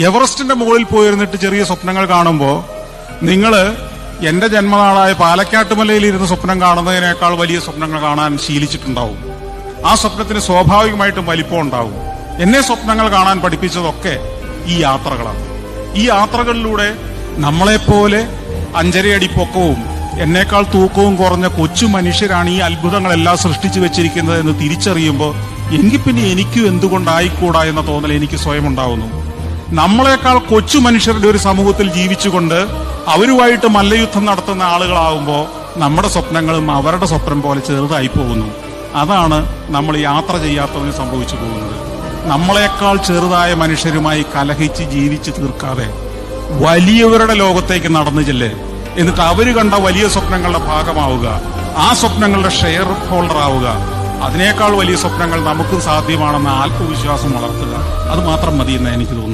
എവറസ്റ്റിന്റെ മുകളിൽ പോയിരുന്നിട്ട് ചെറിയ സ്വപ്നങ്ങൾ കാണുമ്പോൾ നിങ്ങൾ എന്റെ ജന്മനാളായ പാലക്കാട്ടുമലയിൽ ഇരുന്ന് സ്വപ്നം കാണുന്നതിനേക്കാൾ വലിയ സ്വപ്നങ്ങൾ കാണാൻ ശീലിച്ചിട്ടുണ്ടാവും. ആ സ്വപ്നത്തിന് സ്വാഭാവികമായിട്ടും വലിപ്പം ഉണ്ടാവും. എന്നെ സ്വപ്നങ്ങൾ കാണാൻ പഠിപ്പിച്ചതൊക്കെ ഈ യാത്രകളാണ്. ഈ യാത്രകളിലൂടെ നമ്മളെപ്പോലെ 5.5 അടി പൊക്കവും എന്നേക്കാൾ തൂക്കവും കുറഞ്ഞ കൊച്ചു മനുഷ്യരാണ് ഈ അത്ഭുതങ്ങളെല്ലാം സൃഷ്ടിച്ചു വെച്ചിരിക്കുന്നത് എന്ന് തിരിച്ചറിയുമ്പോൾ എങ്കിൽ പിന്നെ എനിക്കും എന്തുകൊണ്ടായിക്കൂടാ എന്ന തോന്നൽ എനിക്ക് സ്വയം ഉണ്ടാവുന്നു. നമ്മളെക്കാൾ കൊച്ചു മനുഷ്യരുടെ ഒരു സമൂഹത്തിൽ ജീവിച്ചുകൊണ്ട് അവരുമായിട്ട് മല്ലയുദ്ധം നടത്തുന്ന ആളുകളാവുമ്പോൾ നമ്മുടെ സ്വപ്നങ്ങളും അവരുടെ സ്വപ്നം പോലെ ചെറുതായി പോകുന്നു. അതാണ് നമ്മൾ യാത്ര ചെയ്യാത്തതിന് സംഭവിച്ചു പോകുന്നത്. നമ്മളെക്കാൾ ചെറുതായ മനുഷ്യരുമായി കലഹിച്ച് ജീവിച്ച് തീർക്കാതെ വലിയവരുടെ ലോകത്തേക്ക് നടന്നു ചെല്ല്. എന്നിട്ട് അവര് കണ്ട വലിയ സ്വപ്നങ്ങളുടെ ഭാഗമാവുക, ആ സ്വപ്നങ്ങളുടെ ഷെയർ ഹോൾഡർ ആവുക. അതിനേക്കാൾ വലിയ സ്വപ്നങ്ങൾ നമുക്കും സാധ്യമാണെന്ന ആത്മവിശ്വാസം വളർത്തുക. അത് മാത്രം മതിയെന്ന് എനിക്ക് തോന്നുന്നു.